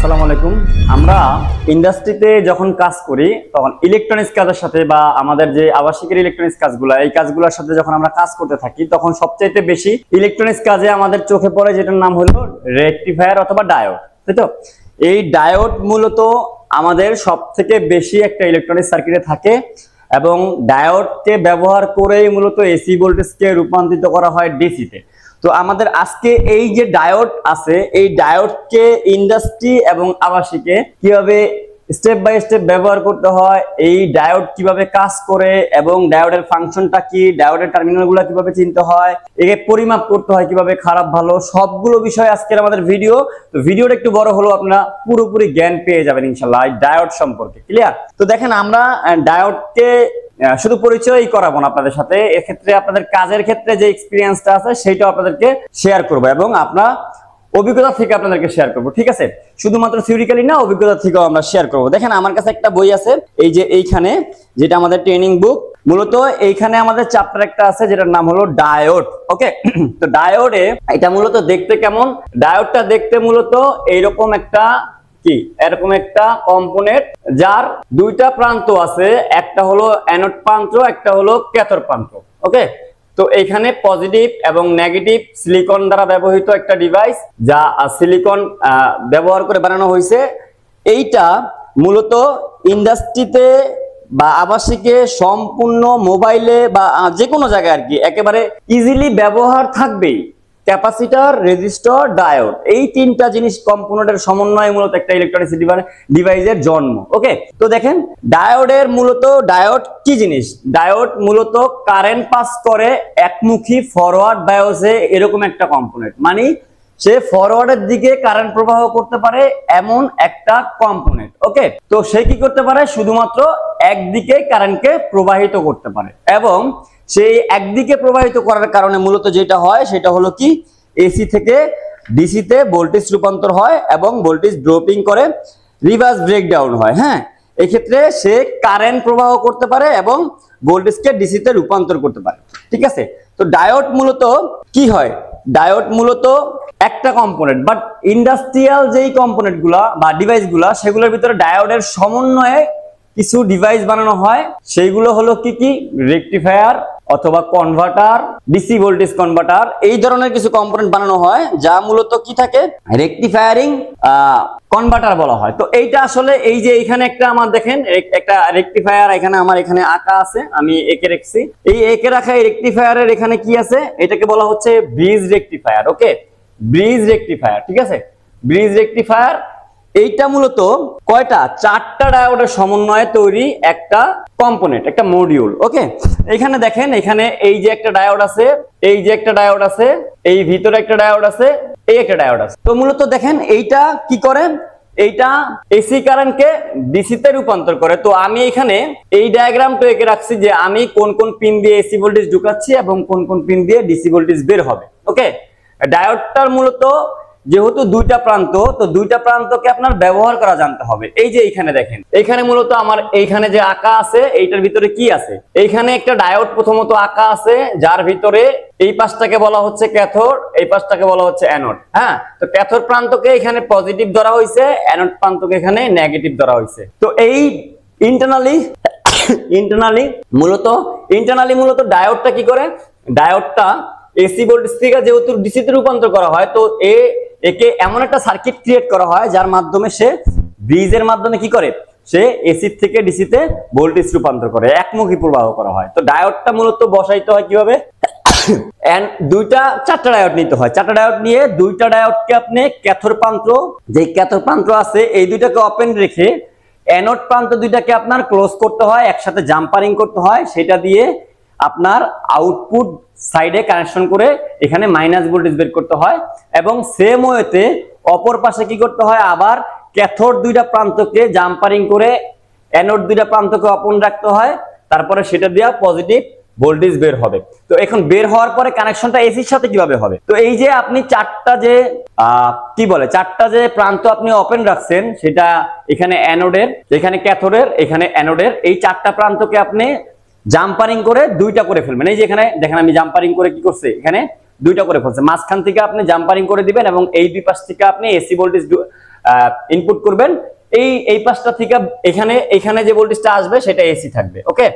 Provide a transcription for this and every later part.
আসসালামু আলাইকুম। আমরা ইন্ডাস্ট্রিতে যখন কাজ করি তখন ইলেকট্রনিক্স কাজের সাথে বা আমাদের যে আবাসিকের ইলেকট্রনিক্স কাজগুলো এই কাজগুলোর সাথে যখন আমরা কাজ করতে থাকি তখন সবচাইতে বেশি ইলেকট্রনিক্স কাজে আমাদের চোখে পড়ে যেটার নাম হলো রেকটিফায়ার অথবা ডায়োড, তাই তো? এই ডায়োড মূলত আমাদের সবথেকে বেশি একটা ইলেকট্রনিক্স সার্কিটে থাকে এবং ডায়োডকে ব্যবহার করেই মূলত এসি ভোল্টেজকে রূপান্তরিত করা হয় ডিসিতে। তো আমাদের আজকে এই যে ডায়োড আছে এই ডায়োডকে ইন্ডাস্ট্রি এবং আবাসিকে কিভাবে স্টেপ বাই স্টেপ ব্যবহার করতে হয়, এই ডায়োড কিভাবে কাজ করে এবং ডায়োডের ফাংশনটা কি, ডায়োডের টার্মিনালগুলো কিভাবে চিনতে হয়, একে পরিমাপ করতে হয় কিভাবে, খারাপ ভালো সবগুলো বিষয় আজকের আমাদের ভিডিও। তো ভিডিওটা একটু বড় হলেও আপনারা পুরোপুরি জ্ঞান পেয়ে যাবেন ইনশাআল্লাহ এই ডায়োড সম্পর্কে। ক্লিয়ার? তো দেখেন আমরা ডায়োডকে শুধু পরিচয়ই করাবো না আপনাদের সাথে, এক্ষেত্রে আপনাদের কাজের ক্ষেত্রে যে এক্সপিরিয়েন্সটা আছে সেটাও আপনাদেরকে শেয়ার করবো এবং আপনার অভিজ্ঞতা থেকে আপনাদেরকে শেয়ার করবো, ঠিক আছে? শুধুমাত্র থিওরিক্যালি না, অভিজ্ঞতা থেকেও আমরা শেয়ার করবো। দেখেন আমার কাছে একটা বই আছে, এই যে এইখানে, যেটা আমাদের ট্রেনিং বুক। মূলত এইখানে আমাদের চ্যাপ্টার একটা আছে যেটার নাম হলো ডায়োড। ওকে, তো ডায়োডে এটা মূলত দেখতে কেমন? ডায়োডটা দেখতে মূলত এইরকম একটা এরকম একটা কম্পোনেন্ট যার দুইটা প্রান্ত আছে, একটা হলো অ্যানোড প্রান্ত, একটা হলো ক্যাথোড প্রান্ত। ওকে, তো এখানে পজিটিভ এবং নেগেটিভ সিলিকন দ্বারা ব্যবহৃত একটা ডিভাইস, যা সিলিকন ব্যবহার করে বানানো হয়েছে। এইটা মূলত ইন্ডাস্ট্রিতে বা আবাসিকে, সম্পূর্ণ মোবাইলে বা যে কোনো জায়গায় আর কি একেবারে ইজিলি ব্যবহার থাকবেই। ক্যাপাসিটর, রেজিস্টর, ডায়োড, এই তিনটা জিনিস কম্পোনেন্টের সমন্বয়ে মূলত একটা ইলেকট্রনিক্স ডিভাইসের জন্ম। ওকে, তো দেখেন ডায়োডের মূলত ডায়োড কি জিনিস? ডায়োড মূলত কারেন্ট পাস করে একমুখী ফরওয়ার্ড বায়োসে, এরকম একটা কম্পোনেন্ট, মানে সে ফরওয়ার্ডের দিকে কারেন্ট প্রবাহ করতে পারে এমন একটা কম্পোনেন্ট। ওকে, তো সে কি করতে পারে? শুধুমাত্র একদিকে কারেন্টকে প্রবাহিত করতে পারে এবং সেই একদিকে প্রবাহিত করার কারণে মূলত যেটা হয় সেটা হলো কি, এসি থেকে ডিসি তে ভোল্টেজ রূপান্তর হয় এবং ভোল্টেজ ড্রপিং করে রিভার্স ব্রেকডাউন হয়। হ্যাঁ, এক্ষেত্রে সে কারেন্ট প্রবাহ করতে পারে এবং ভোল্টেজকে ডিসি তে রূপান্তর করতে পারে, ঠিক আছে? তো ডায়োড মূলত কি হয়? ডায়োড মূলত একটা কম্পোনেন্ট, বাট ইন্ডাস্ট্রিয়াল যেই কম্পোনেন্ট গুলা বা ডিভাইস গুলা, সেগুলোর ভিতরে ডায়োডের সমন্বয়ে কিছু ডিভাইস বানানো হয়। সেইগুলো হলো কি কি? রেকটিফায়ার অথবা কনভার্টার, ডিসি ভোল্টেজ কনভার্টার, এই ধরনের কিছু কম্পোনেন্ট বানানো হয় যা মূলত কি থাকে, রেকটিফায়ারিং কনভার্টার বলা হয়। তো এইটা আসলে এই যে এখানে একটা আমার দেখেন একটা রেকটিফায়ার এখানে আমার এখানে আঁকা আছে, আমি এঁকে রেখেছি। এই এঁকে রাখা এই রেকটিফায়ারের এখানে কি আছে? এটাকে বলা হচ্ছে ব্রিজ রেকটিফায়ার। ওকে, ব্রিজ রেকটিফায়ার, ঠিক আছে? ব্রিজ রেকটিফায়ার এইটা মূলত কয়টা? চারটা ডায়োডের সমন্বয়ে তৈরি একটা কম্পোনেন্ট, একটা মডিউল। ওকে, এখানে দেখেন, এখানে এই যে একটা ডায়োড আছে, এই যে একটা ডায়োড আছে, এই ভিতরে একটা ডায়োড আছে, এই একটা ডায়োড আছে। তো মূলত দেখেন এইটা কি করে? এইটা এসি কারেন্টকে ডিসি তে রূপান্তর করে। তো আমি এখানে এই ডায়াগ্রামটা এঁকে রাখছি যে আমি কোন কোন পিন দিয়ে এসি ভোল্টেজ ঢুকাচ্ছি এবং কোন কোন পিন দিয়ে ডিসি ভোল্টেজ বের হবে। ওকে, ডায়োডটার মূলত যেহেতু দুইটা প্রান্ত, তো দুইটা প্রান্তকে আপনার ব্যবহার করা জানতে হবে। এই যে এইখানে দেখেন, এইখানে মূলত আমার এইখানে যে আঁকা আছে এইটার ভিতরে কি আছে? এইখানে একটা ডায়োড প্রথমত আঁকা আছে, যার ভিতরে এই পাশটাকে বলা হচ্ছে ক্যাথোড, এই পাশটাকে বলা হচ্ছে অ্যানোড। হ্যাঁ, তো ক্যাথোড প্রান্তকে এখানে পজিটিভ ধরা হয়েছে, অ্যানোড প্রান্তকে এখানে নেগেটিভ ধরা হয়েছে। তো এই ইন্টারনালি মূলত ডায়োডটা কি করে? ডায়োডটা এসি ভোল্টেজ থেকে যেহেতু ডিসি তে রূপান্তর করা হয়, তো একে এমন একটা সার্কিট ক্রিয়েট করা হয় যার মাধ্যমে সে ব্রিজের মাধ্যমে কি করে? সে এসি থেকে ডিসি তে ভোল্টেজ রূপান্তর করে, একমুখী প্রবাহ করা হয়। তো ডায়োডটা মূলত বসাইতে হয় কিভাবে? চারটা ডায়োড নিতে হয়। চারটা ডায়োড নিয়ে দুইটা ডায়োডকে আপনি ক্যাথোড প্রান্ত, যে ক্যাথোড প্রান্ত আছে এই দুইটাকে ওপেন রেখে অ্যানোড প্রান্ত দুইটাকে আপনার ক্লোজ করতে হয়, একসাথে জাম্পারিং করতে হয়। সেটা দিয়ে আপনার আউটপুট সাইডে কানেকশন করে এখানে মাইনাস ভোল্টেজ বের করতে হয় এবং সেম ওয়েতে অপর পাশে কি করতে হয়? আবার ক্যাথোড দুইটা প্রান্তকে জাম্পারিং করে অ্যানোড দুইটা প্রান্তকে ওপেন রাখতে হয়, তারপরে সেটা দিয়ে পজিটিভ ভোল্টেজ বের হবে। তো এখন বের হওয়ার পরে কানেকশনটা এসির সাথে কিভাবে হবে? তো এই যে আপনি চারটা যে প্রান্ত আপনি ওপেন রাখছেন, সেটা এখানে অ্যানোডের, এখানে ক্যাথোডের, এখানে অ্যানোডের, এই চারটা প্রান্তকে আপনি জাম্পারিং করে দুইটা করে ফেলবেন। এই যে এখানে দেখেন আমি জাম্পারিং করে কি করছে, এখানে দুইটা করে ফেলছে। মাঝখান থেকে আপনি জাম্পারিং করে দিবেন এবং এই দুই পাশ থেকে আপনি এসি ভোল্টেজ ইনপুট করবেন, এই পাশটা থেকে এখানে যে ভোল্টেজটা আসবে সেটা এসি থাকবে। ওকে,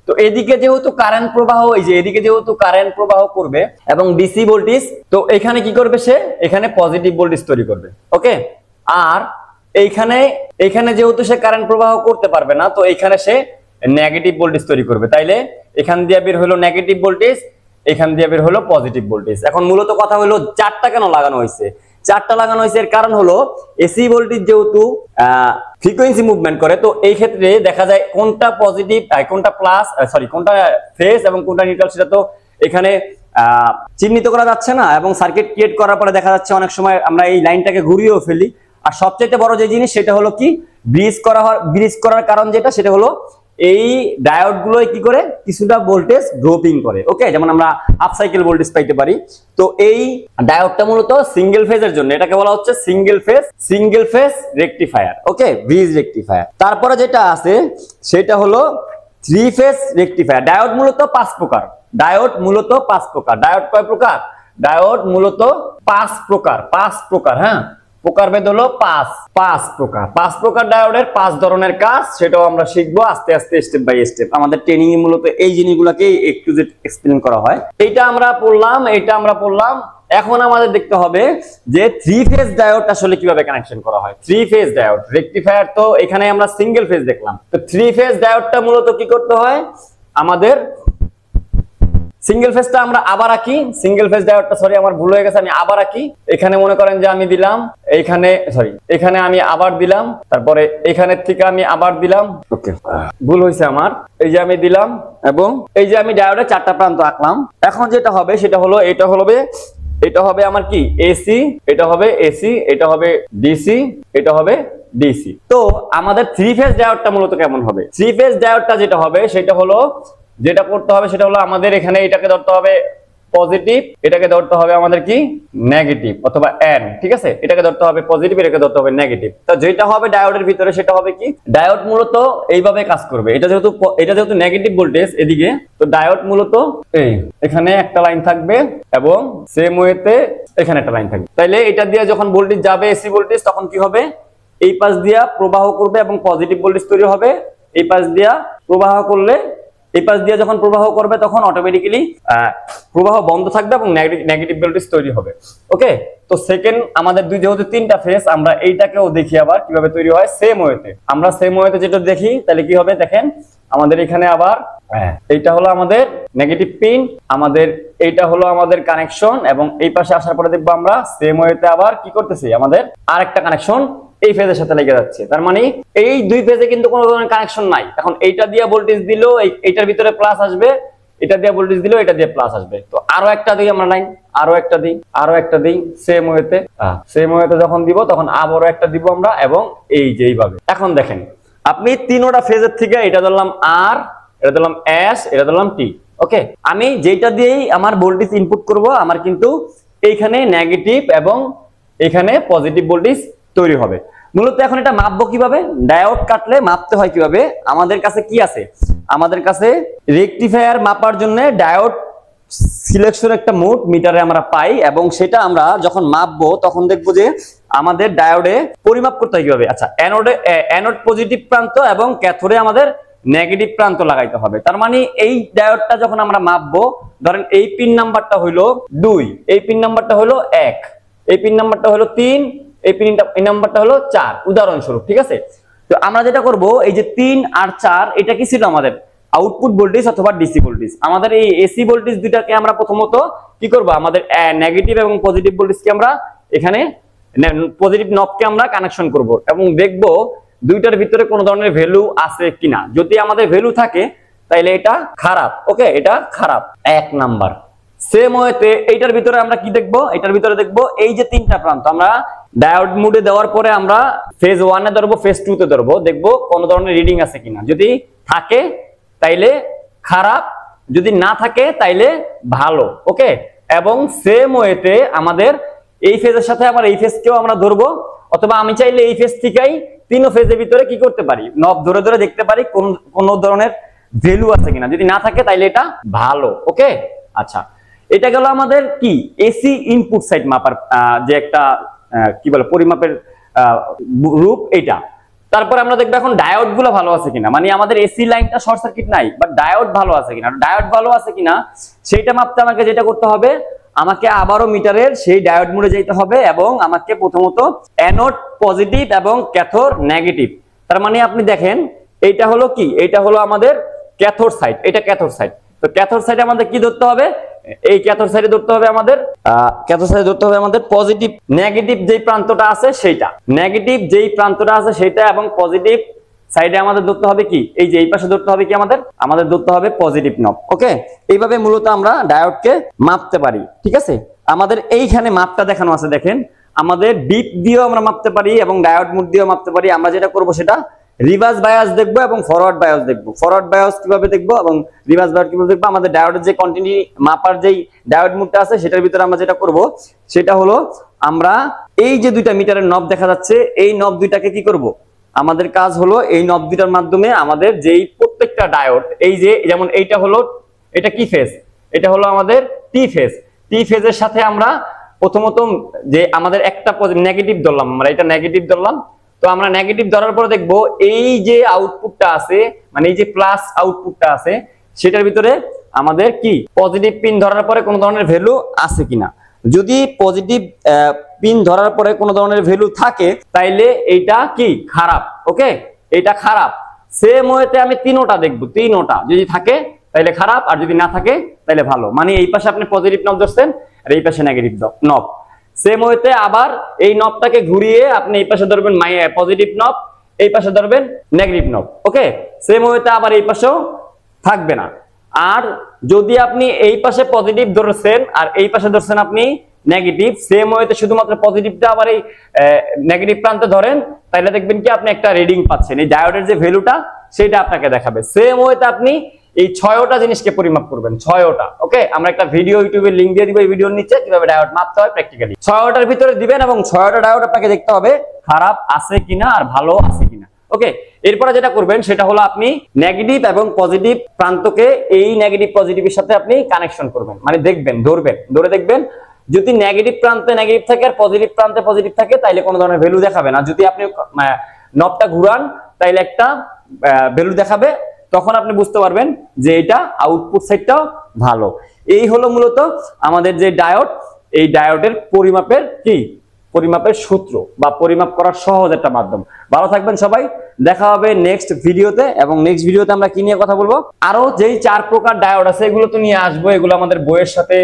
তো এদিকে যেহেতু কারেন্ট প্রবাহ, এই যে এদিকে যেহেতু কারেন্ট প্রবাহ করবে এবং ডিসি ভোল্টেজ, তো এখানে কি করবে, সে এখানে পজিটিভ ভোল্টেজ তৈরি করবে। ওকে, আর এখানে যেহেতু সে কারেন্ট প্রবাহ করতে পারবে না, তো এখানে সে নেগেটিভ ভোল্টেজ তৈরি করবে। তাইলে এখান দিয়ে বের হলো নেগেটিভ ভোল্টেজ, এখান দিয়ে বের হলো পজিটিভ ভোল্টেজ। এখন মূলত কথা হলো চারটা কেন লাগানো হয়েছে? চারটা লাগানো হয়েছে এর কারণ হলো এসি ভোল্টেজ যেহেতু ফ্রিকোয়েন্সি মুভমেন্ট করে, তো এই ক্ষেত্রে দেখা যায় কোনটা পজিটিভ, কোনটা প্লাস, কোনটা ফেজ এবং কোনটা নিউট্রাল সেটা তো এখানে চিহ্নিত করা যাচ্ছে না, এবং সার্কিট ক্রিয়েট করার পরে দেখা যাচ্ছে অনেক সময় আমরা এই লাইনটাকে ঘুরিয়েও ফেলি। আর সবচেয়ে বড় যে জিনিস সেটা হলো কি, ব্রিজ করার কারণ যেটা সেটা হলো এই ডায়োড গুলো কি করে কিছুটা ভোল্টেজ ড্রপিং করে। ওকে, যেমন আমরা হাফ সাইকেল ভোল্টেজ পাইতে পারি। তো এই ডায়োডটা মূলত সিঙ্গেল ফেজের জন্য, এটাকে বলা হচ্ছে সিঙ্গেল ফেজ রেকটিফায়ার। ওকে, ব্রিজ রেকটিফায়ার। তারপরে যেটা আছে সেটা হলো থ্রি ফেজ রেকটিফায়ার। ডায়োড মূলত 5 প্রকার। ডায়োড কয় প্রকার? ডায়োড মূলত 5 প্রকার। হ্যাঁ, প্রকারভেদ হলো 5 প্রকার। 5 প্রকার ডায়োডের 5 ধরনের কাজ, সেটাও আমরা শিখবো আস্তে আস্তে, স্টেপ বাই স্টেপ। আমাদের ট্রেনিং এ মূলত এই জিনিসগুলোকে একটু এক্সপ্লেন করা হয়। এটা আমরা পড়লাম। এখন আমাদের দেখতে হবে যে 3 ফেজ ডায়োড আসলে কিভাবে কানেকশন করা হয়। 3 ফেজ ডায়োড রেকটিফায়ার, তো এখানে আমরা সিঙ্গেল ফেজ দেখলাম। তো 3 ফেজ ডায়োডটা মূলত কি করতে হয় আমাদের? সিঙ্গেল ফেজটা আমরা আবার আঁকি। সিঙ্গেল ফেজ ডায়োডটা, আমার ভুল হয়ে গেছে, আমি আবার আঁকি। এখানে মনে করেন যে আমি দিলাম, এখানে আমি আবার দিলাম, তারপরে এখানের থেকে আমি আবার দিলাম। ওকে, ভুল হয়েছে আমার। এই যে আমি দিলাম এবং এই যে আমি ডায়োডের 4টা প্রান্ত আঁকলাম। এখন যেটা হবে সেটা হলো এটা হবে আমার কি এসি, এটা হবে এসি, এটা হবে ডিসি, এটা হবে ডিসি। তো আমাদের 3 ফেজ ডায়োডটা মূলত কেমন হবে? 3 ফেজ ডায়োডটা যেটা হবে সেটা হলো, যেটা করতে হবে সেটা হলো আমাদের এখানে এটাকে ধরতে হবে পজিটিভ, এটাকে ধরতে হবে আমাদের কি নেগেটিভ অথবা এন। ঠিক আছে, এটাকে ধরতে হবে পজিটিভ, এটাকে ধরতে হবে নেগেটিভ। তো যেটা হবে ডায়োডের ভিতরে সেটা হবে কি, ডায়োড মূলত এইভাবে কাজ করবে। এটা যেহেতু নেগেটিভ ভোল্টেজ এদিকে, তো ডায়োড মূলত এখানে একটা লাইন থাকবে এবং সেম ওয়েতে এখানে একটা লাইন থাকবে। তাইলে এটা দিয়ে যখন ভোল্টেজ যাবে, এসি ভোল্টেজ, তখন কি হবে, এই পাশ দিয়া প্রবাহ করবে এবং পজিটিভ ভোল্টেজ তৈরি হবে। এই পাশ দিয়া প্রবাহ করলে, এই পাশ দিয়ে যখন প্রবাহ করবে তখন অটোমেটিক্যালি প্রবাহ বন্ধ থাকবে এবং নেগেটিভ ভোল্টেজ তৈরি হবে। ওকে, তো সেকেন্ড আমাদের যেহেতু 3টা ফেজ, আমরা এইটাকেও দেখি আবার কিভাবে তৈরি হয় সেম ওয়েতে। আমরা সেম ওয়েতে যেটা দেখি তাহলে কি হবে, দেখেন আমাদের এখানে আবার এইটা হলো আমাদের নেগেটিভ পিন, আমাদের এইটা হলো আমাদের কানেকশন, এবং এই পাশে আসার পরে দেখবো আমরা সেম ওয়েতে আবার কি করতেছি, আমাদের আরেকটা কানেকশন এই ফেজের সাথে লেগে যাচ্ছে। তার মানে এই 2 ফেজে কিন্তু কোনো ধরনের কানেকশন নাই। এখন এইটা দিয়ে ভোল্টেজ দিলো, এইটার ভিতরে প্লাস আসবে, এটা দিয়ে ভোল্টেজ দিলো, এটা দিয়ে প্লাস আসবে। তো আরো একটা দিই আমরা লাইন, আরো একটা দিই সেম ওয়েতে যখন দিব তখন আবারও একটা দিব আমরা, এবং এই যে এইভাবে। এখন দেখেন আপনি 3টা ফেজের থেকে এটা ধরলাম আর, এটা ধরলাম এস, এটা ধরলাম টি। ওকে, আমি যেটা দিয়েই আমার ভোল্টেজ ইনপুট করব, আমার কিন্তু এইখানে নেগেটিভ এবং এখানে পজিটিভ ভোল্টেজ তৈরি হবে। মূলত এখন এটা মাপবো কিভাবে, ডায়োড কাটলে মাপতে হয় কিভাবে? আমাদের কাছে কি আছে? আমাদের কাছে রেকটিফায়ার মাপার জন্য ডায়োড সিলেকশন একটা মোড মিটারে আমরা পাই, এবং সেটা আমরা যখন মাপবো তখন দেখবো যে আমাদের ডায়োডে পরিমাপ করতে হয় কিভাবে। আচ্ছা, অ্যানোড পজিটিভ প্রান্ত এবং ক্যাথোডে আমাদের নেগেটিভ প্রান্ত লাগাইতে হবে। তার মানে এই ডায়োডটা যখন আমরা মাপবো, ধরেন এই পিন নাম্বারটা হলো 2, এই পিন নাম্বারটা হলো 1, এই পিন নাম্বারটা হলো 3, এই নাম্বারটা হলো 4, উদাহরণস্বরূপ। ঠিক আছে, তো আমরা যেটা করব, এই যে 3 আর 4 এটা কি ছিল আমাদের আউটপুট ভোল্টেজ অথবা ডিসি ভোল্টেজ। আমাদের এই এসি ভোল্টেজ দুটাকে আমরা প্রথমত কি করব, আমাদের নেগেটিভ এবং পজিটিভ ভোল্টেজকে আমরা এখানে পজিটিভ নবকে আমরা কানেকশন করব এবং দেখব দুইটার ভিতরে কোনো ধরনের ভ্যালু আছে কিনা। যদি আমাদের ভ্যালু থাকে তাহলে এটা খারাপ। ওকে, এটা খারাপ, 1 নাম্বার। সেম ওয়েতে এইটার ভিতরে আমরা কি দেখব, এটার ভিতরে দেখব এই যে 3টা প্রান্ত আমরা ডায়োড মোডে দেওয়ার পরে আমরা ফেজ 1 এ ধরবো, ফেজ 2 তে ধরবো, দেখবো কোন ধরনের রিডিং আছে কিনা। যদি থাকে তাইলে খারাপ, যদি না থাকে তাইলে ভালো। ওকে, এবং সেম ওয়েতে আমাদের এই ফেজের সাথে আবার এই ফেজকেও আমরা ধরবো, অথবা আমি চাইলে এই ফেজ থেকেই 3 ফেজের ভিতরে কি করতে পারি, নব ধরে ধরে দেখতে পারি কোন ধরনের ভ্যালু আছে কিনা। যদি না থাকে তাইলে এটা ভালো। ওকে, আচ্ছা, এটা গেল আমাদের কি এসি ইনপুট সাইড মাপার যে একটা কি বলে পরিমাপের রূপ এটা। তারপর আমরা দেখবো এখন ডায়োড গুলো ভালো আছে কিনা, মানে আমাদের এসি লাইনটা শর্ট সার্কিট নাই, বাট ডায়োড ভালো আছে কিনা। ডায়োড ভালো আছে কিনা সেইটা মাপতে আমাকে যেটা করতে হবে, আমাকে আবারও মিটারের সেই ডায়োড মোডে যেতে হবে এবং আমাকে প্রথমত অ্যানোড পজিটিভ এবং ক্যাথোড নেগেটিভ। তার মানে আপনি দেখেন এইটা হলো কি, এইটা হলো আমাদের ক্যাথোড সাইড, এটা ক্যাথোড সাইড। তো ক্যাথোড সাইডে আমাদের কি ধরতে হবে, এই ক্যাথোড সাইডে ধরতে হবে আমাদের ক্যাথোড সাইডে ধরতে হবে আমাদের পজিটিভ, নেগেটিভ যেই প্রান্তটা আছে সেইটা, নেগেটিভ যেই প্রান্তটা আছে সেইটা, এবং পজিটিভ সাইডে আমাদের ধরতে হবে কি, এই যে এই পাশে ধরতে হবে কি, আমাদের ধরতে হবে পজিটিভ নব। ওকে, এইভাবে মূলত আমরা ডায়োডকে মাপতে পারি। ঠিক আছে, আমাদের এইখানে মাপটা দেখানো আছে, দেখেন আমাদের ডিপ দিয়েও আমরা মাপতে পারি এবং ডায়োড মোড দিয়েও মাপতে পারি। আমরা যেটা করব সেটা রিভার্স বায়াস দেখবো এবং ফরওয়ার্ড বায়াস দেখবো। ফরওয়ার্ড বায়াস কিভাবে দেখবো এবং রিভার্স বায়াস কিভাবে দেখবো, আমাদের ডায়োডের যে কন্টিনিউটি মাপার যেই ডায়োড মোডটা আছে সেটার ভিতরে আমরা যেটা করব সেটা হলো, আমরা এই যে দুইটা মিটারের নব দেখা যাচ্ছে, এই নব দুইটাকে কি করব, আমাদের কাজ হলো এই নব দুইটার মাধ্যমে আমাদের যেই প্রত্যেকটা ডায়োড, এই যে যেমন এইটা হলো, এটা কি ফেজ, এটা হলো আমাদের টি ফেজ। টি ফেজের সাথে আমরা প্রথমত যে আমাদের একটা নেগেটিভ ধরলাম, আমরা এটা নেগেটিভ ধরলাম। তো আমরা নেগেটিভ ধরার পরে দেখবো এই যে আউটপুটটা আছে, মানে এই যে প্লাস আউটপুটটা আছে সেটার ভিতরে আমাদের কি পজিটিভ পিন ধরার পরে কোনো ধরনের ভ্যালু আছে কিনা। যদি পজিটিভ পিন ধরার পরে কোনো ধরনের ভ্যালু থাকে তাইলে এইটা কি খারাপ। ওকে, এটা খারাপ। সেম ওয়েতে আমি তিনোটা দেখবো, তিনোটা যদি থাকে তাইলে খারাপ, আর যদি না থাকে তাইলে ভালো। মানে এই পাশে আপনি পজিটিভ নব ধরছেন আর এই পাশে নেগেটিভ নব। সেম ওয়েতে আবার এই নবটাকে ঘুরিয়ে আপনি এই পাশে ধরবেন পজিটিভ নব, এই পাশে ধরবেন নেগেটিভ নব। ওকে, সেম ওয়েতে আবার এই পাশেও থাকবে না। আর যদি আপনি এই পাশে পজিটিভ ধরছেন আর এই পাশে ধরছেন আপনি নেগেটিভ, সেম ওয়েতে শুধুমাত্র পজিটিভটা আবার এই নেগেটিভ প্রান্তে ধরেন, তাহলে দেখবেন কি আপনি একটা রিডিং পাচ্ছেন, এই ডায়োডের যে ভ্যালুটা সেটা আপনাকে দেখাবে। সেম ওয়েতে আপনি এই 6টা জিনিসকে পরিমাপ করবেন, 6টা। ওকে, আমরা একটা ভিডিও ইউটিউবের লিংক দিয়ে দিব এই ভিডিওর নিচে, কিভাবে ডায়োড মাপতে হয় প্র্যাকটিক্যালি। 6টার ভিতরে দিবেন এবং 6টা ডায়োড আপনাকে দেখতে হবে খারাপ আছে কিনা আর ভালো আছে কিনা। ওকে, এরপরে যেটা করবেন সেটা হলো আপনি নেগেটিভ এবং পজিটিভ প্রান্তকে এই নেগেটিভ পজিটিভের সাথে আপনি কানেকশন করবেন, মানে দেখবেন, ধরে দেখবেন। যদি নেগেটিভ প্রান্তে নেগেটিভ থাকে আর পজিটিভ প্রান্তে পজিটিভ থাকে তাইলে কোনো ধরনের ভ্যালু দেখাবে না। যদি আপনি নবটা ঘুরান তাইলে একটা ভ্যালু দেখাবে, তখন আপনি বুঝতে পারবেন যে এটা আউটপুট সাইডটাও ভালো। এই হলো মূলত আমাদের যে ডায়োড, এই ডায়োডের পরিমাপের সূত্র বা পরিমাপ করার সহজ একটা মাধ্যম। ভালো থাকবেন সবাই, দেখা হবে নেক্সট ভিডিওতে। এবং নেক্সট ভিডিওতে আমরা কি নিয়ে কথা বলবো, আরো যেই 4 প্রকার ডায়োড আছে এগুলো তো নিয়ে আসবো, এগুলো আমাদের বইয়ের সাথে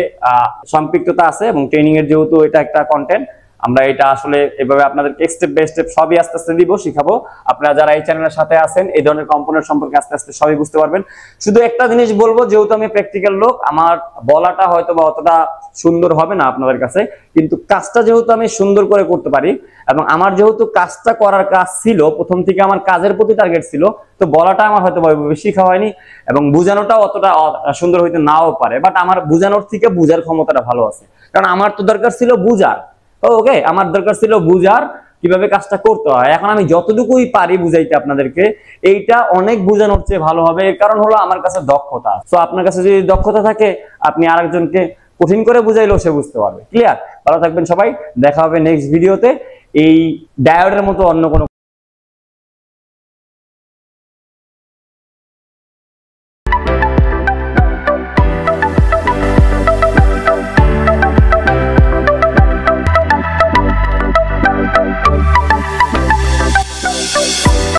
সম্পৃক্ততা আছে এবং ট্রেনিং এর যেহেতু এটা একটা কন্টেন্ট, আমরা এটা আসলে এভাবে আপনাদেরকে স্টেপ বাই স্টেপ সবই আস্তে আস্তে দিব, শিখাবো। আপনারা যারা এই চ্যানেলের সাথে আছেন এই ধরনের কম্পোনেন্ট সম্পর্কে আস্তে আস্তে সবই বুঝতে পারবেন। শুধু একটা জিনিস বলবো, যেহেতু আমি প্র্যাকটিক্যাল লোক, আমার বলাটা হয়তো বা অতটা সুন্দর হবে না আপনাদের কাছে, কিন্তু কাজটা যেহেতু আমি সুন্দর করে করতে পারি এবং আমার যেহেতু কাজটা করার কাজ ছিল, প্রথম থেকে আমার কাজের প্রতি টার্গেট ছিল, তো বলাটা আমার হয়তো শিখা হয়নি এবং বোঝানোটাও অতটা সুন্দর হইতে নাও পারে, বাট আমার বোঝানোর থেকে বুঝার ক্ষমতাটা ভালো আছে। কারণ আমার তো দরকার ছিল বুঝার, ওকে, আমার দরকার ছিল বুঝার কিভাবে কাজটা করতে হয়। এখন আমি যতটুকুই পারি বুঝাইতে আপনাদেরকে, এইটা অনেক বুঝানোর চেয়ে ভালো হবে। এর কারণ হলো আমার কাছে দক্ষতা। তো আপনার কাছে যদি দক্ষতা থাকে, আপনি আরেকজনকে কঠিন করে বুঝাইলেও সে বুঝতে পারবে। ক্লিয়ার? ভালো থাকবেন সবাই, দেখা হবে নেক্সট ভিডিওতে এই ডায়োডের মতো অন্য কোনো